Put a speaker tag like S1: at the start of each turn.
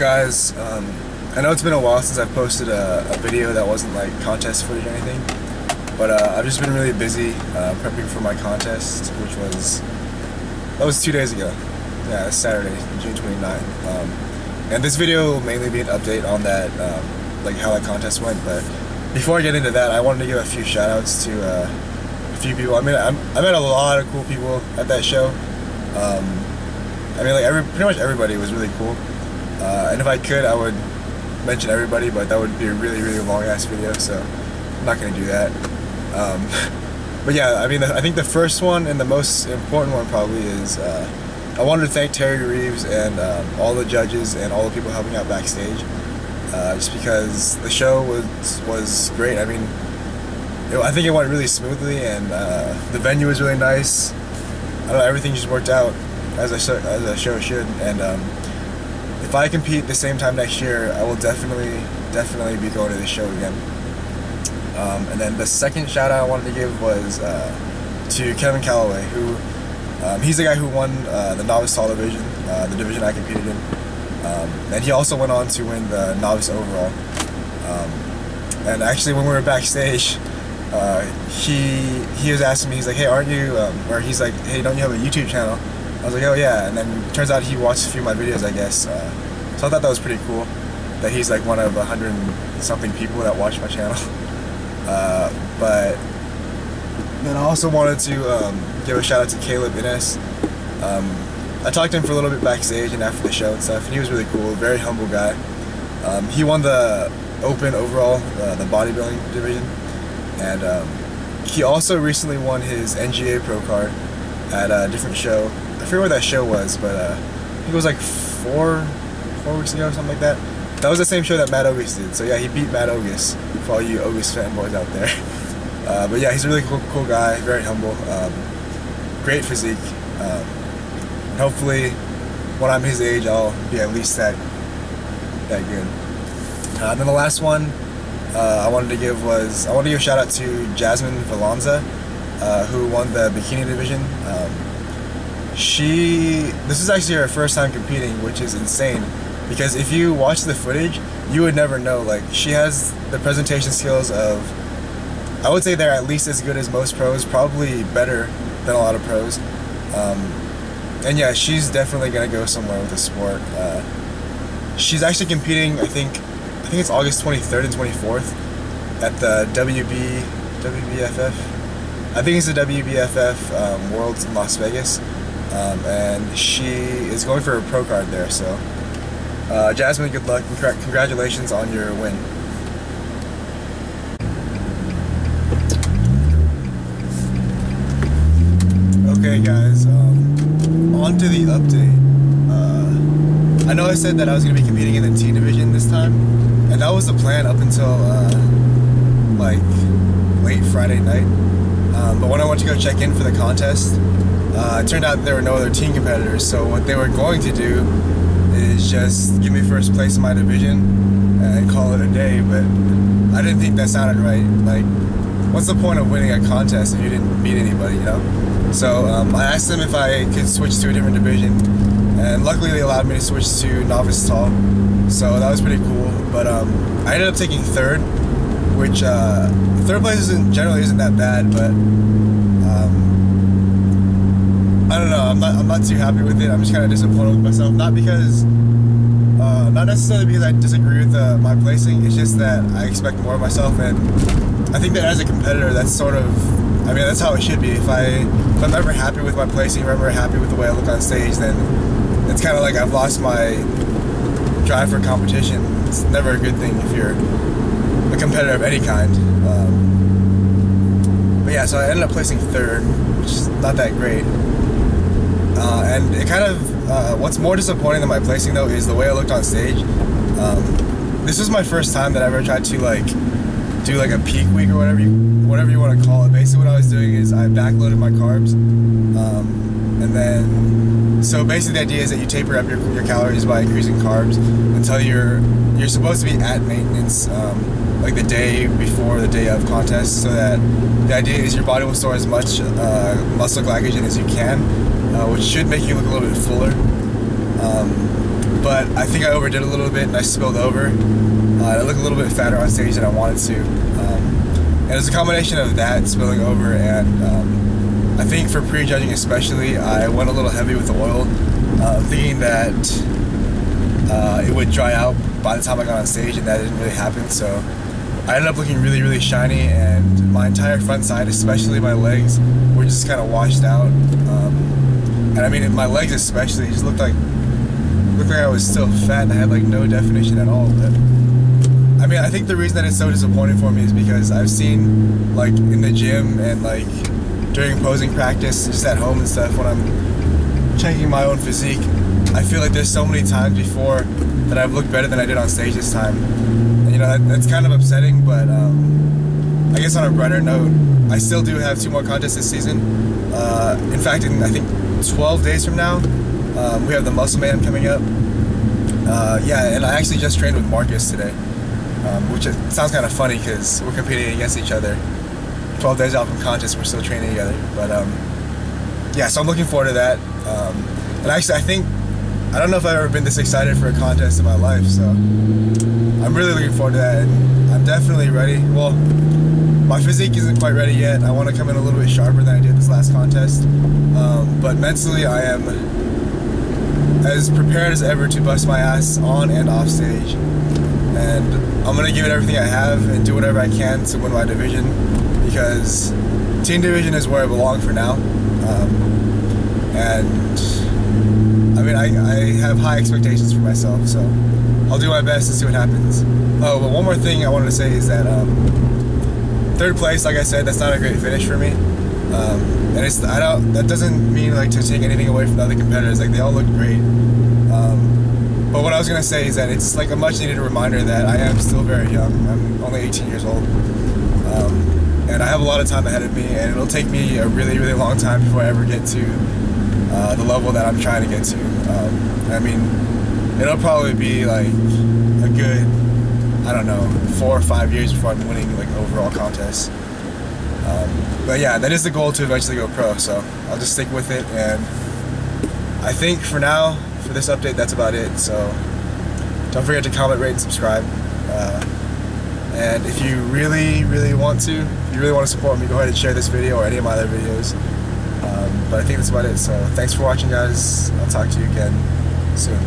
S1: guys? I know it's been a while since I've posted a video that wasn't like contest footage or anything, but I've just been really busy prepping for my contest, which was 2 days ago. Yeah, it's Saturday, June 29th. And this video will mainly be an update on that, like how that contest went. But before I get into that, I wanted to give a few shout outs to a few people. I met a lot of cool people at that show. I mean, like pretty much everybody was really cool. And if I could, I would mention everybody, but that would be a really, really long ass video, so I'm not gonna do that. But yeah, I mean, I think the first one and the most important one probably is I wanted to thank Terry Reeves and all the judges and all the people helping out backstage, just because the show was great. I mean, I think it went really smoothly, and the venue was really nice. I don't know, everything just worked out as a show should. And if I compete the same time next year, I will definitely be going to this show again. And then the second shout out I wanted to give was to Kevin Calloway, who he's the guy who won the novice tall division, the division I competed in, and he also went on to win the novice overall. And actually, when we were backstage, he was asking me, he's like, hey, aren't you, or he's like, hey, don't you have a YouTube channel? I was like, oh yeah. And then it turns out he watched a few of my videos, I guess. So I thought that was pretty cool, that he's like one of 100 and something people that watch my channel. But then I also wanted to give a shout out to Caleb Innes. I talked to him for a little bit backstage and after the show and stuff, and he was really cool, very humble guy. He won the open overall, the bodybuilding division, and he also recently won his NGA pro card at a different show. I forget where that show was, but I think it was like four weeks ago or something like that. That was the same show that Matt Ogus did. So yeah, he beat Matt Ogus, for all you Ogus fanboys out there. But yeah, he's a really cool guy, very humble, great physique. And hopefully, when I'm his age, I'll be at least that good. And then the last one I wanted to give a shout out to Jasmine Valanza, who won the bikini division. This is actually her first time competing, which is insane, because if you watch the footage, you would never know. Like, she has the presentation skills of, I would say they're at least as good as most pros, probably better than a lot of pros. And yeah, she's definitely gonna go somewhere with the sport. She's actually competing, I think it's August 23rd and 24th at the WBFF. I think it's the WBFF Worlds in Las Vegas. And she is going for a pro card there, so Jasmine, good luck, and congratulations on your win. Okay guys, on to the update. I know I said that I was going to be competing in the T division this time, and that was the plan up until like late Friday night. But when I went to go check in for the contest, it turned out there were no other teen competitors, so what they were going to do is just give me first place in my division and call it a day. But I didn't think that sounded right. Like, what's the point of winning a contest if you didn't beat anybody, you know? So I asked them if I could switch to a different division, and luckily they allowed me to switch to novice tall, so that was pretty cool. But I ended up taking third, which third place generally isn't that bad, but I don't know, I'm not too happy with it. I'm just kind of disappointed with myself, not necessarily because I disagree with my placing. It's just that I expect more of myself, and I think that as a competitor, that's sort of, I mean, that's how it should be. If I'm ever happy with my placing, if I'm ever happy with the way I look on stage, then it's kind of like I've lost my drive for competition. It's never a good thing if you're a competitor of any kind. But yeah, so I ended up placing third, which is not that great. And it kind of, what's more disappointing than my placing though is the way I looked on stage. This was my first time that I ever tried to like do like a peak week or whatever you want to call it. Basically what I was doing is I backloaded my carbs, and then, so basically the idea is that you taper up your calories by increasing carbs until you're supposed to be at maintenance, like the day before the day of contest, so that the idea is your body will store as much muscle glycogen as you can, which should make you look a little bit fuller. but I think I overdid a little bit and I spilled over. I look a little bit fatter on stage than I wanted to. And it was a combination of that, spilling over, and I think for prejudging especially, I went a little heavy with the oil, thinking that it would dry out by the time I got on stage, and that didn't really happen. So I ended up looking really, really shiny, and my entire front side, especially my legs, were just kind of washed out. And I mean, my legs especially, just looked like I was still fat and I had like no definition at all. But I mean, I think the reason that it's so disappointing for me is because I've seen, like, in the gym and like during posing practice, just at home and stuff, when I'm checking my own physique, I feel like there's so many times before that I've looked better than I did on stage this time. And, you know, that's kind of upsetting, but I guess on a brighter note, I still do have 2 more contests this season. In fact, in I think 12 days from now, we have the Muscle Mayhem coming up. Yeah, and I actually just trained with Marcus today, which sounds kind of funny because we're competing against each other. 12 days out from contest, we're still training together. But yeah, so I'm looking forward to that. And actually, I don't know if I've ever been this excited for a contest in my life, so I'm really looking forward to that, and I'm definitely ready. Well, my physique isn't quite ready yet. I want to come in a little bit sharper than I did this last contest, but mentally I am as prepared as ever to bust my ass on and off stage, and I'm going to give it everything I have and do whatever I can to win my division, because team division is where I belong for now. And I mean, I have high expectations for myself, so I'll do my best to see what happens. Oh, but one more thing I wanted to say is that 3rd place, like I said, that's not a great finish for me. And that doesn't mean like to take anything away from the other competitors. Like, they all look great. But what I was gonna say is that it's like a much needed reminder that I am still very young. I'm only 18 years old. And I have a lot of time ahead of me, and it'll take me a really, really long time before I ever get to the level that I'm trying to get to. I mean, it'll probably be like a good, I don't know, 4 or 5 years before I'm winning like overall contests. But yeah, that is the goal, to eventually go pro, so I'll just stick with it. And I think for now, for this update, that's about it. So don't forget to comment, rate, and subscribe. And if you really, really want to, support me, go ahead and share this video or any of my other videos. But I think that's about it. So thanks for watching, guys. I'll talk to you again soon.